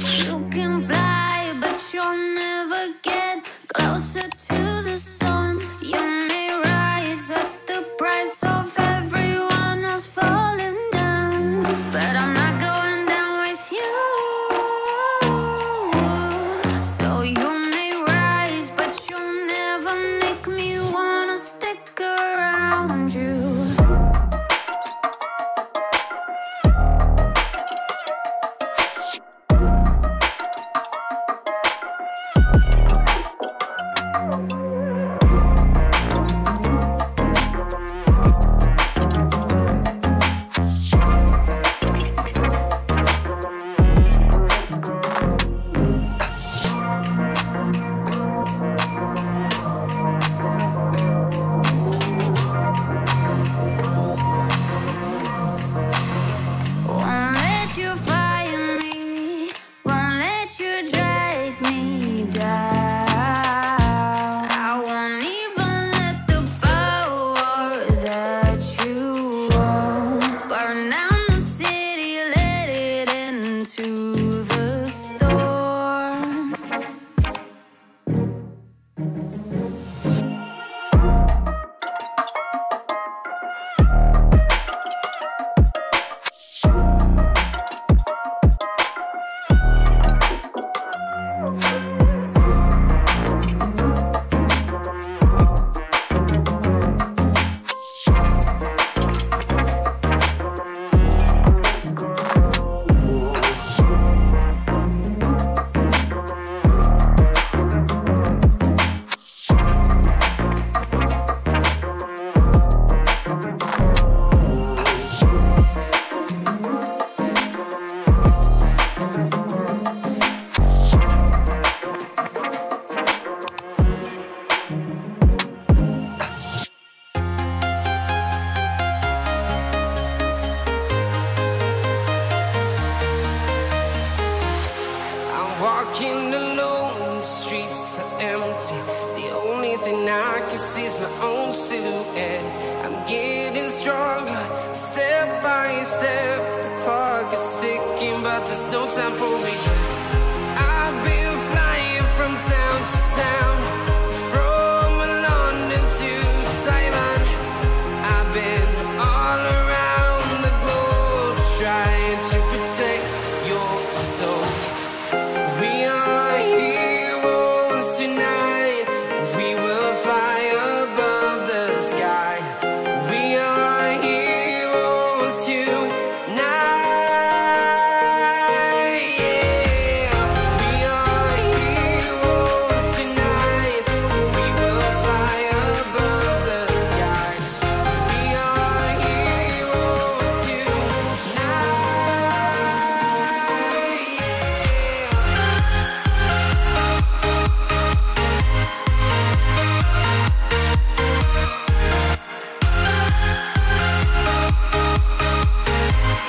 You can fly, but you'll never get closer to the sun. You may rise at the price of everyone else falling down, but I'm not going down with you. So you may rise, but you'll never make me wanna stick around you. Won't let you fire me, won't let you drag me down. I won't even let the power that you own burn down the city, let it into the storm. I'm walking alone, the streets are empty. The only thing I can see is my own silhouette. I'm getting stronger, step by step. The clock is ticking, but there's no time for regrets. I've been flying from town to town, from London to Taiwan. I've been all around the globe, trying to protect your soul. We are heroes tonight. We will fly above the sky. We are heroes tonight. Yeah. We are heroes tonight. We will fly above the sky. We are heroes tonight.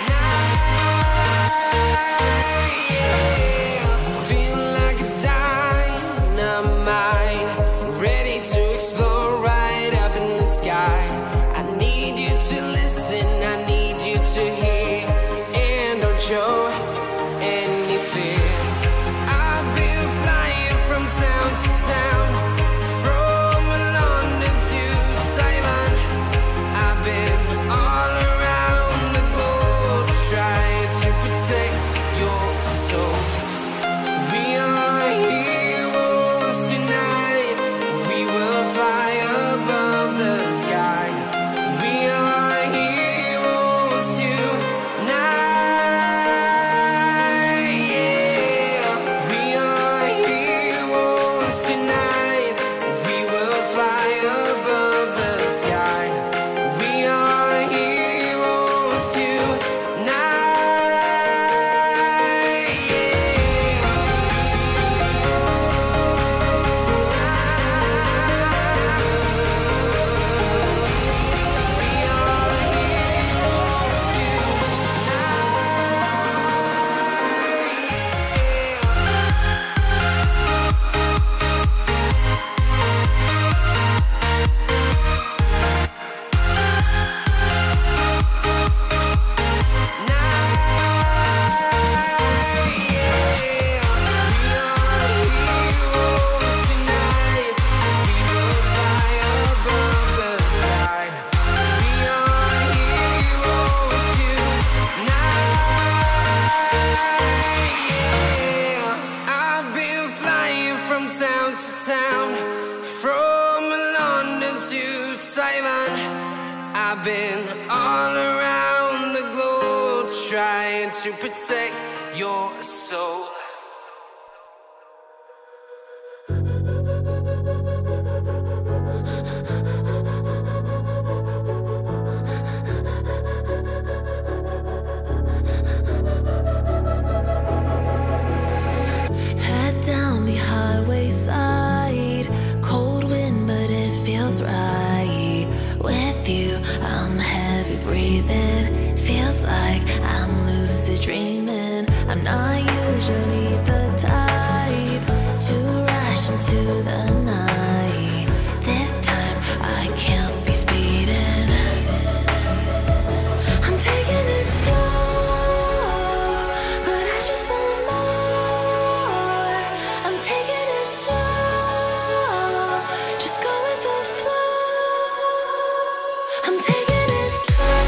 Yeah. town, from London to Taiwan. I've been all around the globe trying to protect your soul. Head down the highway side, cold wind but it feels right. With you I'm heavy breathing, feels like I'm lucid dreaming. I'm not usually the type to rush into the night. This time I can't be speeding. I'm taking it slow, but I just want more. I'm taking it slow, just go with the flow. I'm taking it slow,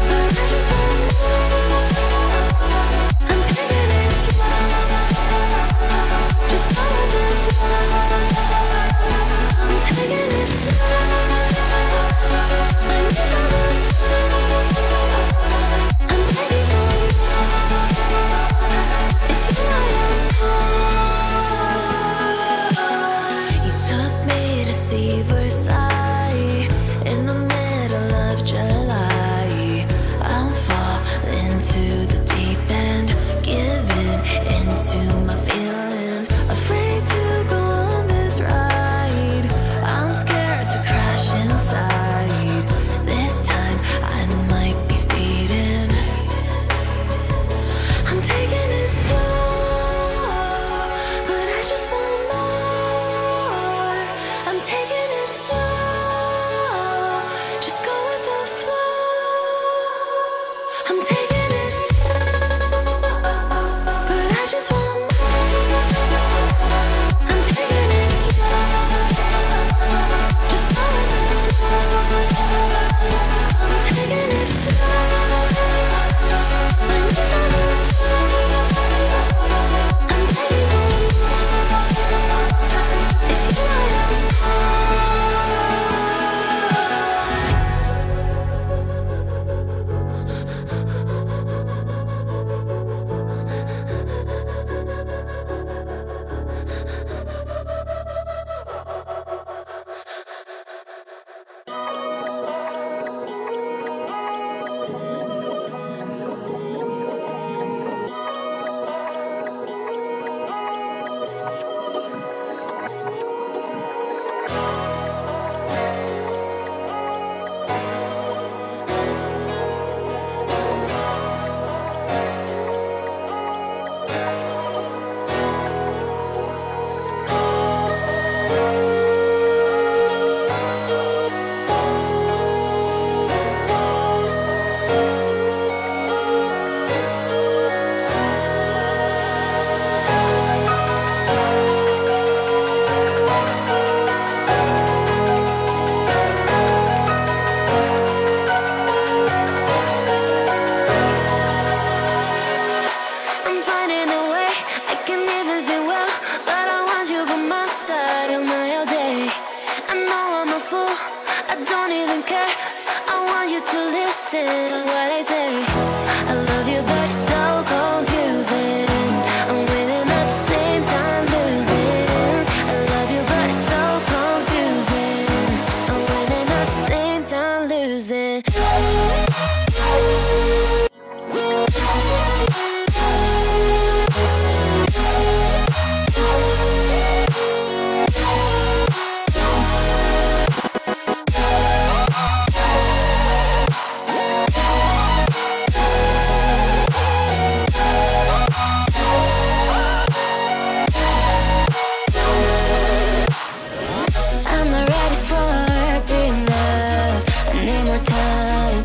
but I just want more. I'm taking it slow, just go with the flow. I'm taking it slow, my knees on the floor. I'm begging for more. It's you I adore. You took me to see Versailles in the middle of July. I'm falling to the deep end, giving into my feelings, afraid to go on this ride. I'm scared to crash inside. This time I might be speeding. I'm taking it slow, but I just want more. I'm taking it slow, just go with the flow. I'm taking it slow, but I just want more. I'm taking it slow, just go with the flow. I'm taking it slow, my knees on the floor. I'm begging for more. It's you I I'm not ready for being loved. I need more time.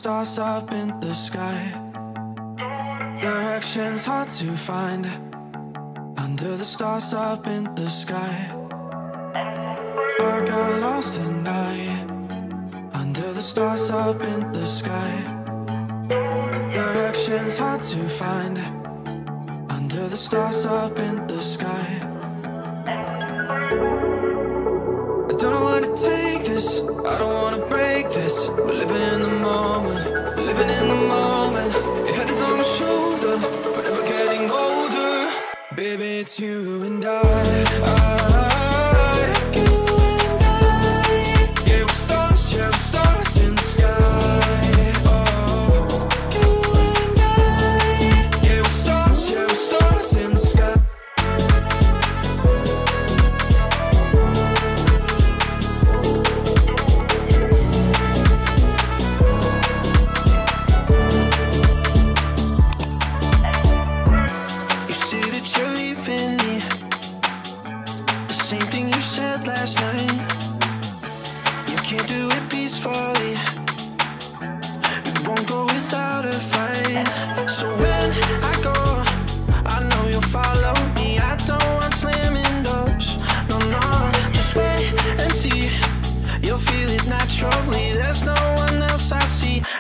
stars up in the sky. Directions hard to find. Under the stars up in the sky. I got lost at night. Under the stars up in the sky. Directions hard to find. Under the stars up in the sky. I don't know where to take this, I don't wanna break this. We're living in the moment, we're living in the moment. Your head is on my shoulder, we're never getting older. Baby, it's you and I. You and I. Yeah, we're stars, yeah, we're stars in the sky. Oh, you and I. Yeah, we're stars, yeah, we're stars in the sky.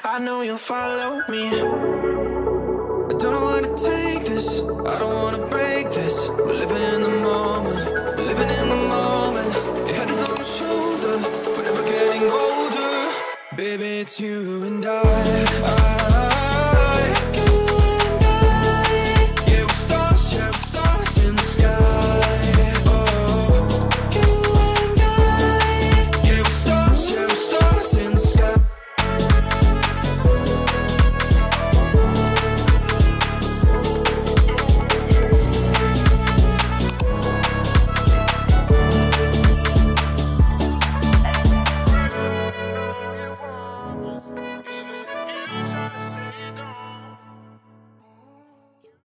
I know you'll follow me.